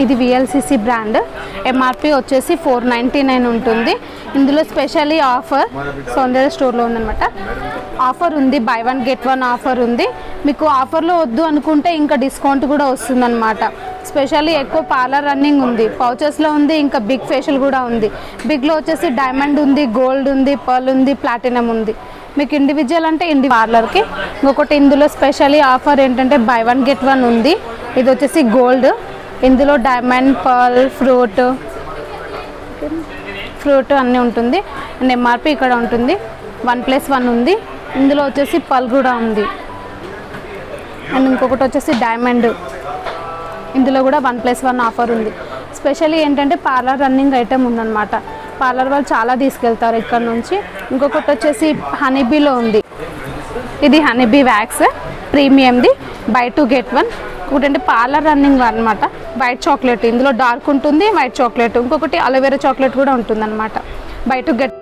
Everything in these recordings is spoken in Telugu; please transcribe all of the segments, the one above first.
ఇది VLCC బ్రాండ్. MRP వచ్చేసి 499 ఉంటుంది. ఇందులో స్పెషల్లీ ఆఫర్ సౌందర్య స్టోర్లో ఉందన్నమాట. ఆఫర్ ఉంది, బై 1 get 1 ఆఫర్ ఉంది. మీకు ఆఫర్లో వద్దు అనుకుంటే ఇంకా డిస్కౌంట్ కూడా వస్తుందన్నమాట. స్పెషల్లీ ఎక్కువ పార్లర్ రన్నింగ్ ఉంది, పౌచెస్లో ఉంది, ఇంకా బిగ్ ఫేషియల్ కూడా ఉంది. బిగ్లో వచ్చేసి డైమండ్ ఉంది, గోల్డ్ ఉంది, పర్ల్ ఉంది, ప్లాటినం ఉంది. మీకు ఇండివిజువల్ అంటే పార్లర్కి. ఇంకొకటి ఇందులో స్పెషల్లీ ఆఫర్ ఏంటంటే బై 1 get 1 ఉంది. ఇది వచ్చేసి గోల్డ్, ఇందులో డైమండ్, పర్ల్, ఫ్రూట్ అన్నీ ఉంటుంది. అండ్ MRP ఇక్కడ ఉంటుంది. 1+1 ఉంది. ఇందులో వచ్చేసి పర్ల్ కూడా ఉంది. అండ్ ఇంకొకటి వచ్చేసి డైమండ్, ఇందులో కూడా 1+1 ఆఫర్ ఉంది. స్పెషల్లీ ఏంటంటే పార్లర్ రన్నింగ్ ఐటెం ఉందన్నమాట. పార్లర్ వాళ్ళు చాలా తీసుకెళ్తారు ఇక్కడ నుంచి. ఇంకొకటి వచ్చేసి హనీబీలో ఉంది. ఇది హనీబీ వ్యాక్స్ ప్రీమియంది, బై 2 get 1. ఇంకొకటి అంటే పార్లర్ రన్నింగ్ అనమాట. వైట్ చాక్లెట్, ఇందులో డార్క్ ఉంటుంది, వైట్ చాక్లెట్. ఇంకొకటి అలోవెరా చాక్లెట్ కూడా ఉంటుంది అనమాట. By 2 get.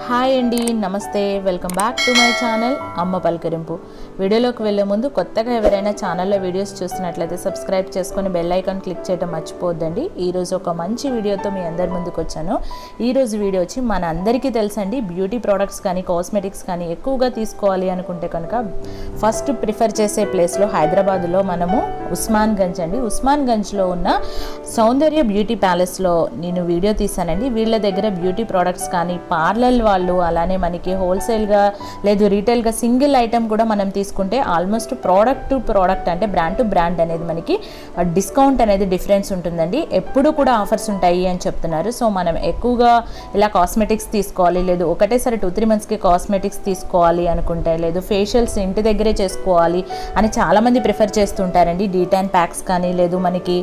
హాయ్ అండి, నమస్తే, welcome back to my channel అమ్మ పలకరింపు. వీడియోలోకి వెళ్ళే ముందు కొత్తగా ఎవరైనా ఛానల్లో వీడియోస్ చూస్తున్నట్లయితే సబ్స్క్రైబ్ చేసుకొని బెల్ ఐకాన్ క్లిక్ చేయడం మర్చిపోవద్దండి. ఈరోజు ఒక మంచి వీడియోతో మీ అందరి ముందుకు వచ్చాను. ఈరోజు వీడియో వచ్చి మన అందరికీ తెలుసండి, బ్యూటీ ప్రోడక్ట్స్ కానీ కాస్మెటిక్స్ కానీ ఎక్కువగా తీసుకోవాలి అనుకుంటే కనుక ఫస్ట్ ప్రిఫర్ చేసే ప్లేస్లో హైదరాబాద్లో మనము ఉస్మాన్గంజ్ అండి. ఉస్మాన్గంజ్లో ఉన్న సౌందర్య బ్యూటీ ప్యాలెస్లో నేను వీడియో తీసానండి. వీళ్ళ దగ్గర బ్యూటీ ప్రోడక్ట్స్ కానీ పార్లర్ వాళ్ళు అలానే మనకి హోల్సేల్గా లేదు రీటైల్గా సింగిల్ ఐటెం కూడా మనం తీసుకుంటే ఆల్మోస్ట్ ప్రోడక్ట్ టు ప్రోడక్ట్ అంటే బ్రాండ్ టు బ్రాండ్ అనేది మనకి డిస్కౌంట్ అనేది డిఫరెన్స్ ఉంటుందండి. ఎప్పుడు కూడా ఆఫర్స్ ఉంటాయి అని చెప్తున్నారు. సో మనం ఎక్కువగా ఇలా కాస్మెటిక్స్ తీసుకోవాలి, లేదు ఒకటేసారి 2-3 monthsకి కాస్మెటిక్స్ తీసుకోవాలి అనుకుంటే, లేదు ఫేషియల్స్ ఇంటి దగ్గరే చేసుకోవాలి అని చాలామంది ప్రిఫర్ చేస్తుంటారండి. డీటాన్ ప్యాక్స్ కానీ, లేదు మనకి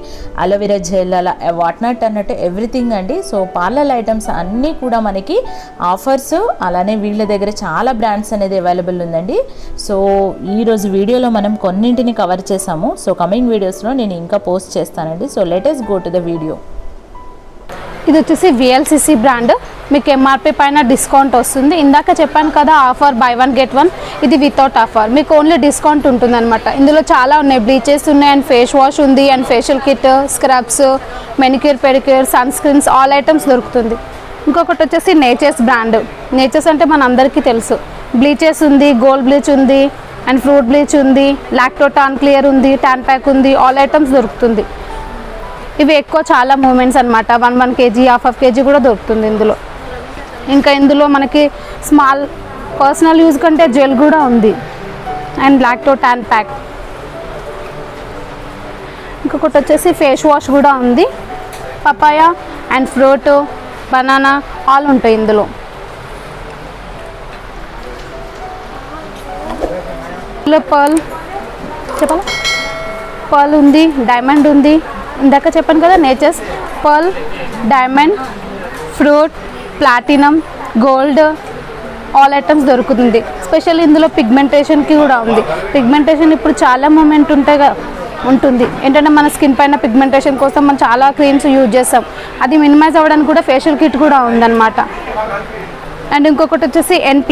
అలోవెరా జెల్ అలా వాట్నాట్ అన్నట్టు ఎవ్రీథింగ్ అండి. సో పార్లర్ ఐటమ్స్ అన్నీ కూడా మనకి ఆఫర్స్, అలానే వీళ్ళ దగ్గర చాలా బ్రాండ్స్ అనేది అవైలబుల్ ఉందండి. సో ఈరోజు వీడియోలో మనం కొన్నింటిని కవర్ చేసాము. సో కమింగ్ వీడియోస్లో నేను ఇంకా పోస్ట్ చేస్తానండి. So let's go to the video. ఇది వచ్చేసి VLCC బ్రాండ్. మీకు MRP పైన డిస్కౌంట్ వస్తుంది. ఇందాక చెప్పాను కదా ఆఫర్ బై 1 get 1, ఇది వితౌట్ ఆఫర్. మీకు ఓన్లీ డిస్కౌంట్ ఉంటుంది అనమాట. ఇందులో చాలా ఉన్నాయి, బ్లీచెస్ ఉన్నాయి, అండ్ ఫేస్ వాష్ ఉంది, and facial kit, scrubs, manicure, pedicure, sun screens, all items దొరుకుతుంది. ఇంకొకటి వచ్చేసి నేచర్స్ బ్రాండ్. నేచర్స్ అంటే మన అందరికీ తెలుసు. బ్లీచెస్ ఉంది, గోల్డ్ బ్లీచ్ ఉంది, అండ్ ఫ్రూట్ బ్లీచ్ ఉంది, లాక్టో టాన్ క్లియర్ ఉంది, టాన్ ప్యాక్ ఉంది, ఆల్ ఐటమ్స్ దొరుకుతుంది. ఇవి ఎక్కువ చాలా మూమెంట్స్ అనమాట. 1 kg, 1/2 kg కూడా దొరుకుతుంది ఇందులో. ఇంకా ఇందులో మనకి స్మాల్ పర్సనల్ యూజ్ కంటే జెల్ కూడా ఉంది, అండ్ లాక్టో టాన్ ప్యాక్. ఇంకొకటి వచ్చేసి ఫేస్ వాష్ కూడా ఉంది. Papaya and fruit, banana all ఉంటాయి ఇందులో. పర్ల్ చెప్పాలా, పర్ల్ ఉంది, డైమండ్ ఉంది. ఇందాక చెప్పాను కదా natures, pearl, diamond, fruit, platinum, gold all items దొరుకుతుంది. స్పెషల్ ఇందులో పిగ్మెంటేషన్కి కూడా ఉంది. పిగ్మెంటేషన్ ఇప్పుడు చాలా మూమెంట్ ఉంటుంది. ఏంటంటే మన స్కిన్ పైన పిగ్మెంటేషన్ కోసం మనం చాలా క్రీమ్స్ యూజ్ చేస్తాం. అది మినిమైజ్ అవ్వడానికి కూడా ఫేషియల్ కిట్ కూడా ఉందన్నమాట. అండ్ ఇంకొకటి వచ్చేసి N+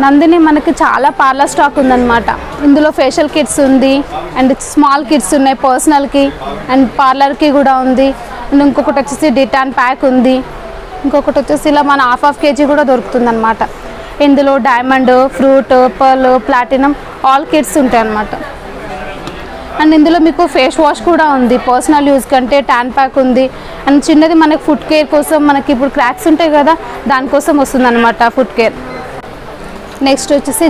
నందిని మనకి చాలా పార్లర్ స్టాక్ ఉందన్నమాట. ఇందులో ఫేషియల్ కిట్స్ ఉంది, అండ్ స్మాల్ కిట్స్ ఉన్నాయి పర్సనల్కి, అండ్ పార్లర్కి కూడా ఉంది. అండ్ ఇంకొకటి వచ్చేసి డిటాన్ ప్యాక్ ఉంది. ఇంకొకటి వచ్చేసి ఇలా మన 1/2 kg కూడా దొరుకుతుంది అనమాట. ఇందులో diamond, fruit, pearl, platinum all kits ఉంటాయి అన్నమాట. అండ్ ఇందులో మీకు ఫేస్ వాష్ కూడా ఉంది, పర్సనల్ యూజ్ కంటే టాన్ ప్యాక్ ఉంది. అండ్ చిన్నది మనకి ఫుడ్ కేర్ కోసం, మనకి ఇప్పుడు క్రాక్స్ ఉంటాయి కదా దానికోసం వస్తుంది అనమాట ఫుడ్ కేర్. నెక్స్ట్ వచ్చేసి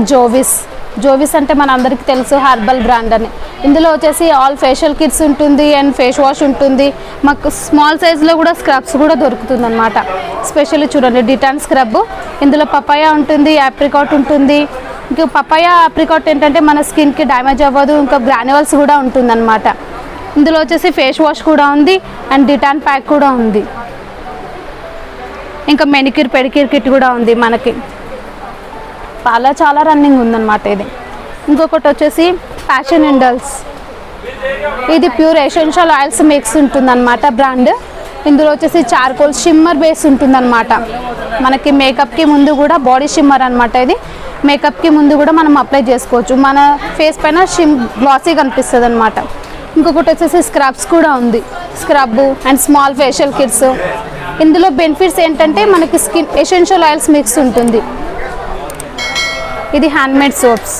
జోవిస్ అంటే మన అందరికీ తెలుసు హెర్బల్ బ్రాండ్ అని. ఇందులో వచ్చేసి ఆల్ ఫేషియల్ కిట్స్ ఉంటుంది, అండ్ ఫేస్ వాష్ ఉంటుంది. మాకు స్మాల్ సైజ్లో కూడా స్క్రబ్స్ కూడా దొరుకుతుంది అనమాట. స్పెషల్లీ చూడండి డిటాన్ స్క్రబ్. ఇందులో పపాయ ఉంటుంది, ఆప్రికాట్ ఉంటుంది. ఇంకా పపాయ, ఆప్రికాట్ ఏంటంటే మన స్కిన్కి డ్యామేజ్ అవ్వదు, ఇంకా గ్రాన్యువల్స్ కూడా ఉంటుంది అనమాట. ఇందులో వచ్చేసి ఫేస్ వాష్ కూడా ఉంది, అండ్ డిటాన్ ప్యాక్ కూడా ఉంది. ఇంకా మెనిక్యూర్, పెడిక్యూర్ కిట్ కూడా ఉంది మనకి. చాలా రన్నింగ్ ఉందన్నమాట ఇది. ఇంకొకటి వచ్చేసి ఫ్యాషన్ ఇండల్స్. ఇది ప్యూర్ ఎసెన్షియల్ ఆయిల్స్ మిక్స్ ఉంటుందన్నమాట బ్రాండ్. ఇందులో వచ్చేసి చార్కోల్ షిమ్మర్ బేస్ ఉంటుందన్నమాట. మనకి మేకప్కి ముందు కూడా బాడీ షిమ్మర్ అనమాట. ఇది మేకప్కి ముందు కూడా మనం అప్లై చేసుకోవచ్చు. మన ఫేస్ పైన గ్లాసీ కనిపిస్తుంది అనమాట. ఇంకొకటి వచ్చేసి స్క్రబ్స్ కూడా ఉంది, scrub and small facial kits. ఇందులో బెనిఫిట్స్ ఏంటంటే మనకి స్కిన్ ఎసెన్షియల్ ఆయిల్స్ మిక్స్ ఉంటుంది. ఇది హ్యాండ్మేడ్ సోప్స్,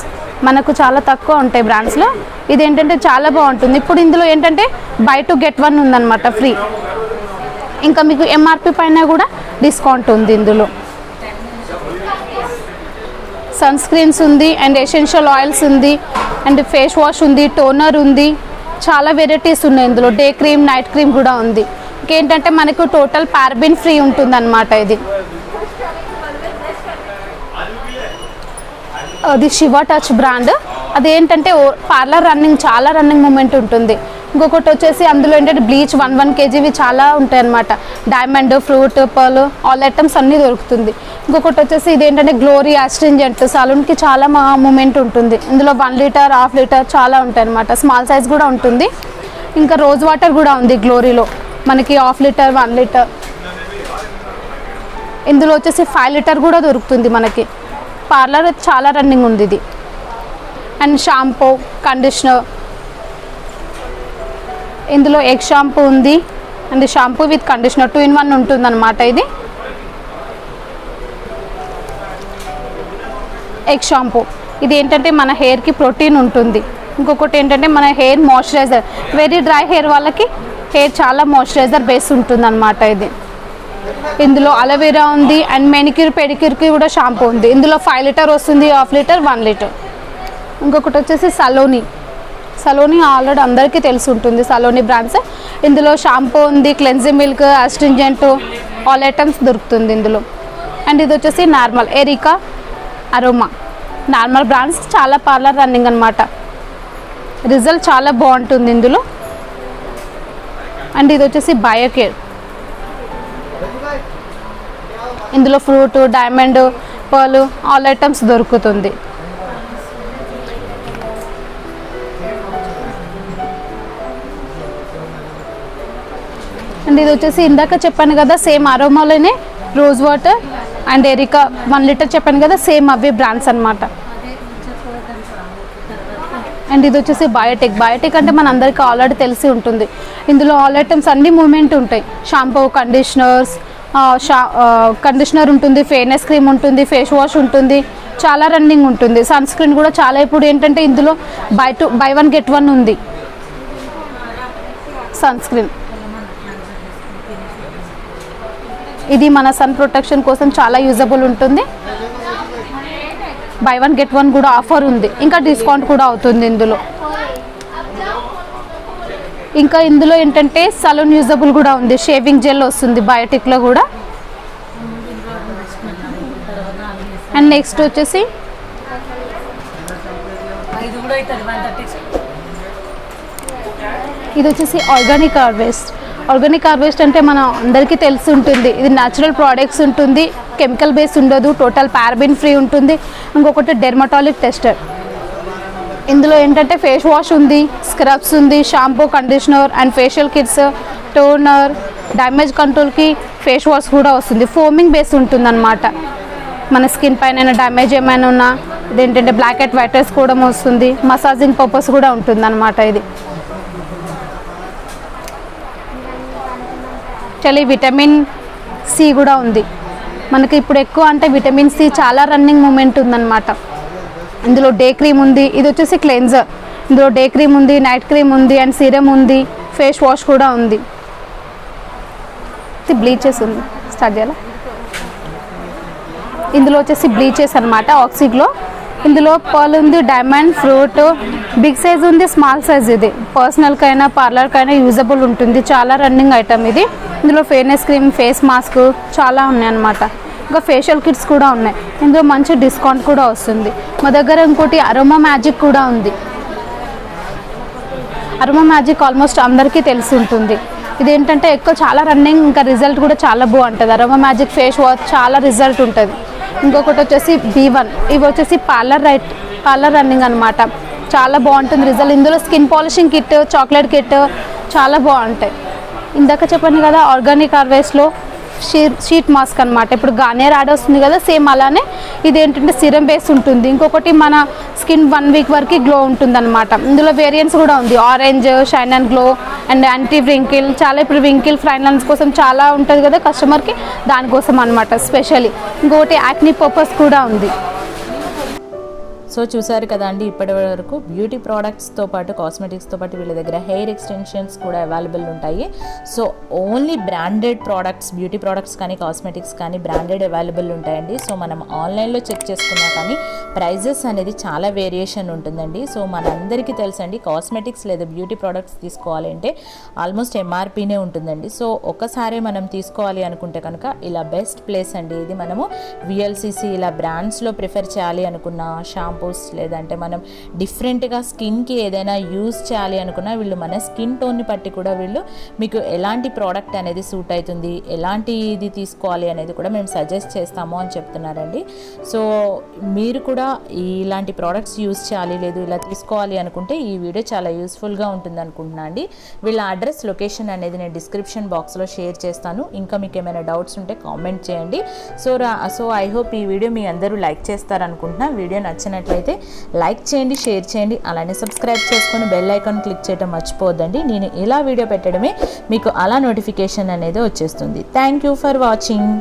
మనకు చాలా తక్కువ ఉంటాయి బ్రాండ్స్లో. ఇది ఏంటంటే చాలా బాగుంటుంది. ఇప్పుడు ఇందులో ఏంటంటే బై 2 get 1 ఉందన్నమాట, ఫ్రీ. ఇంకా మీకు ఎంఆర్పి పైన కూడా డిస్కౌంట్ ఉంది. ఇందులో సన్ స్క్రీన్స్ ఉంది అండ్ ఎసెన్షియల్ ఆయిల్స్ ఉంది అండ్ ఫేస్ వాష్ ఉంది, టోనర్ ఉంది, చాలా వెరైటీస్ ఉన్నాయి ఇందులో. డే క్రీమ్, నైట్ క్రీమ్ కూడా ఉంది. ఇంకేంటంటే మనకు టోటల్ పారాబెన్ ఫ్రీ ఉంటుంది అన్నమాట. అది శివ టచ్ బ్రాండ్. అదేంటంటే పార్లర్ రన్నింగ్, చాలా రన్నింగ్ మూమెంట్ ఉంటుంది. ఇంకొకటి వచ్చేసి అందులో ఏంటంటే బ్లీచ్ 1 kgవి చాలా ఉంటాయి అన్నమాట. Diamond, fruit, pearl all items అన్నీ దొరుకుతుంది. ఇంకొకటి వచ్చేసి ఇదేంటంటే గ్లోరీ అస్ట్రింజెంట్, సలూన్కి చాలా మూమెంట్ ఉంటుంది. ఇందులో 1 లీటర్, హాఫ్ లీటర్ చాలా ఉంటాయి అన్నమాట. స్మాల్ సైజ్ కూడా ఉంటుంది. ఇంకా రోజ్ వాటర్ కూడా ఉంది గ్లోరీలో, మనకి హాఫ్ లీటర్, 1 లీటర్. ఇందులో వచ్చేసి 5 లీటర్ కూడా దొరుకుతుంది మనకి. పార్లర్ చాలా రన్నింగ్ ఉంది ఇది. అండ్ షాంపూ, కండిషనర్, ఇందులో ఎగ్ షాంపూ ఉంది and shampoo with conditioner 2 in 1 ఉంటుందన్నమాట. ఇది ఎగ్ షాంపూ. ఇది ఏంటంటే మన హెయిర్కి ప్రోటీన్ ఉంటుంది. ఇంకొకటి ఏంటంటే మన hair moisturiser, very dry hair వాళ్ళకి హెయిర్ చాలా మాయిశ్చరైజర్ బేస్ ఉంటుందన్నమాట. ఇందులో అలోవెరా ఉంది అండ్ మెనిక్యూర్, పెడిక్యూర్కి కూడా షాంపూ ఉంది. ఇందులో 5 లీటర్ వస్తుంది, హాఫ్ లీటర్, 1 లీటర్. ఇంకొకటి వచ్చేసి సలోని ఆల్రెడీ అందరికీ తెలిసి ఉంటుంది, సలోని బ్రాండ్స్. ఇందులో షాంపూ ఉంది, cleansing milk, astringent all items దొరుకుతుంది ఇందులో. అండ్ ఇది వచ్చేసి normal, Erica, Aroma, normal brands చాలా పార్లర్ రన్నింగ్ అనమాట. రిజల్ట్ చాలా బాగుంటుంది ఇందులో. అండ్ ఇది వచ్చేసి బయోకేర్. ఇందులో fruit, diamond, pearl all items దొరుకుతుంది. అండ్ ఇది వచ్చేసి ఇందాక చెప్పాను కదా, సేమ్ అరోమాలోనే rose water and Erica 1 litre చెప్పాను కదా, సేమ్ అవే బ్రాండ్స్ అనమాట. అండ్ ఇది వచ్చేసి బయోటెక్ అంటే మన అందరికీ ఆల్రెడీ తెలిసి ఉంటుంది. ఇందులో ఆల్ ఐటమ్స్ అన్ని మూమెంట్ ఉంటాయి. షాంపూ, కండిషనర్ ఉంటుంది, ఫేర్నెస్ క్రీమ్ ఉంటుంది, ఫేస్ వాష్ ఉంటుంది, చాలా రన్నింగ్ ఉంటుంది. సన్ స్క్రీన్ కూడా చాలా. ఇప్పుడు ఏంటంటే ఇందులో బై 1 get 1 ఉంది సన్ స్క్రీన్. ఇది మన సన్ ప్రొటెక్షన్ కోసం చాలా యూజబుల్ ఉంటుంది. బై 1 get 1 కూడా ఆఫర్ ఉంది. ఇంకా డిస్కౌంట్ కూడా అవుతుంది ఇందులో. ఇంకా ఇందులో ఏంటంటే సలూన్ యూజబుల్ కూడా ఉంది, షేవింగ్ జెల్ వస్తుంది బయోటిక్లో కూడా. అండ్ నెక్స్ట్ వచ్చేసి ఇది వచ్చేసి ఆర్గానిక్ హార్వెస్ట్ అంటే మన అందరికీ తెలిసి ఉంటుంది. ఇది న్యాచురల్ ప్రోడక్ట్స్ ఉంటుంది, కెమికల్ బేస్ ఉండదు, టోటల్ పారాబెన్ ఫ్రీ ఉంటుంది. ఇంకొకటి డెర్మటాలిక్ టెస్టర్. ఇందులో ఏంటంటే ఫేస్ వాష్ ఉంది, స్క్రబ్స్ ఉంది, shampoo, conditioner and facial kits, toner, damage కంట్రోల్కి ఫేస్ వాష్ కూడా వస్తుంది. ఫోమింగ్ బేస్ ఉంటుంది అనమాట. మన స్కిన్ పైన డ్యామేజ్ ఏమైనా ఉన్నా ఇదేంటంటే బ్లాక్ హెడ్, వైట్ హెడ్స్ కూడా వస్తుంది. మసాజింగ్ పర్పస్ కూడా ఉంటుంది అనమాట. ఇది చాలా విటమిన్ సి కూడా ఉంది మనకి. ఇప్పుడు ఎక్కువ అంటే విటమిన్ సి చాలా రన్నింగ్ మూమెంట్ ఉందన్నమాట. ఇందులో డే క్రీమ్ ఉంది. ఇది వచ్చేసి క్లెన్జర్. ఇందులో డే క్రీమ్ ఉంది, నైట్ క్రీమ్ ఉంది అండ్ సీరం ఉంది, ఫేస్ వాష్ కూడా ఉంది. ఇది బ్లీచెస్ ఉంది. స్టార్ట్ చేయాలా? ఇందులో వచ్చేసి బ్లీచెస్ అనమాట, ఆక్సిగ్లో. ఇందులో పర్ల్ ఉంది, డైమండ్, ఫ్రూట్, బిగ్ సైజ్ ఉంది, స్మాల్ సైజ్. ఇది పర్సనల్కైనా పార్లర్కైనా యూజబుల్ ఉంటుంది. చాలా రన్నింగ్ ఐటమ్ ఇది. ఇందులో ఫేర్నెస్ క్రీమ్, ఫేస్ మాస్క్ చాలా ఉన్నాయి అన్నమాట. ఇంకా ఫేషియల్ కిట్స్ కూడా ఉన్నాయి. ఇందులో మంచి డిస్కౌంట్ కూడా వస్తుంది. మా దగ్గర ఇంకోటి అరోమా మ్యాజిక్ కూడా ఉంది. అరోమా మ్యాజిక్ ఆల్మోస్ట్ అందరికీ తెలిసి ఉంటుంది. ఇదేంటంటే ఎక్కువ చాలా రన్నింగ్, ఇంకా రిజల్ట్ కూడా చాలా బాగుంటుంది. అరోమా మ్యాజిక్ ఫేస్ వాష్ చాలా రిజల్ట్ ఉంటుంది. ఇంకొకటి వచ్చేసి B1. ఇవి వచ్చేసి పార్లర్ రన్నింగ్ అనమాట. చాలా బాగుంటుంది రిజల్ట్. ఇందులో skin polishing kit, chocolate kit చాలా బాగుంటాయి. ఇందాక చెప్పాను కదా, ఆర్గానిక్ హార్వెస్ట్లో షీట్ మాస్క్ అనమాట. ఇప్పుడు గార్నియర్ యాడ్ వస్తుంది కదా, సేమ్ అలానే ఇది ఏంటంటే సిరం బేస్ ఉంటుంది. ఇంకొకటి మన స్కిన్ 1 వీక్ వరకు గ్లో ఉంటుంది అనమాట. ఇందులో వేరియంట్స్ కూడా ఉంది, orange, shine and glow and anti wrinkle. చాలా ఇప్పుడు వ్రింకిల్ ఫైన్ లైన్స్ కోసం చాలా ఉంటుంది కదా కస్టమర్కి, దానికోసం అనమాట స్పెషల్లీ. ఇంకొకటి యాక్నీ పర్పస్ కూడా ఉంది. సో చూసారు కదా అండి, ఇప్పటి వరకు బ్యూటీ ప్రోడక్ట్స్తో పాటు కాస్మెటిక్స్తో పాటు వీళ్ళ దగ్గర హెయిర్ ఎక్స్టెన్షన్స్ కూడా అవైలబుల్ ఉంటాయి. So only branded products, beauty products కానీ కాస్మెటిక్స్ కానీ బ్రాండెడ్ అవైలబుల్ ఉంటాయండి. సో మనం ఆన్లైన్లో చెక్ చేసుకున్నా కానీ ప్రైజెస్ అనేది చాలా వేరియేషన్ ఉంటుందండి. సో మనందరికీ తెలుసండి, కాస్మెటిక్స్ లేదా బ్యూటీ ప్రోడక్ట్స్ తీసుకోవాలి అంటే ఆల్మోస్ట్ ఎంఆర్పీనే ఉంటుందండి. సో ఒకసారి మనం తీసుకోవాలి అనుకుంటే కనుక ఇలా బెస్ట్ ప్లేస్ అండి ఇది. మనము విఎల్సిసి ఇలా బ్రాండ్స్లో ప్రిఫర్ చేయాలి అనుకున్న షాంపూస్, లేదంటే మనం డిఫరెంట్గా స్కిన్కి ఏదైనా యూజ్ చేయాలి అనుకున్నా వీళ్ళు మన స్కిన్ టోన్ని బట్టి కూడా వీళ్ళు మీకు ఎలాంటి ప్రోడక్ట్ అనేది సూట్ అవుతుంది, ఎలాంటి ఇది తీసుకోవాలి అనేది కూడా మేము సజెస్ట్ చేస్తాము అని చెప్తున్నారండి. సో మీరు కూడా ఇలాంటి ప్రోడక్ట్స్ యూజ్ చేయాలి లేదు ఇలా తీసుకోవాలి అనుకుంటే ఈ వీడియో చాలా యూస్ఫుల్గా ఉంటుంది అనుకుంటున్నా అండి. వీళ్ళ అడ్రస్, లొకేషన్ అనేది నేను డిస్క్రిప్షన్ బాక్స్లో షేర్ చేస్తాను. ఇంకా మీకు ఏమైనా డౌట్స్ ఉంటే కామెంట్ చేయండి. సో ఐ హోప్ ఈ వీడియో మీ అందరూ లైక్ చేస్తారనుకుంటున్నా. వీడియో నచ్చినట్లయితే లైక్ చేయండి, షేర్ చేయండి, అలానే సబ్స్క్రైబ్ చేసుకొని బెల్ ఐకాన్ క్లిక్ చేయడం మర్చిపోవద్దండి. నేను ఇలా వీడియో పెట్టడమే మీకు అలా నోటిఫికేషన్ అనేది వచ్చేస్తుంది. Thank you for watching.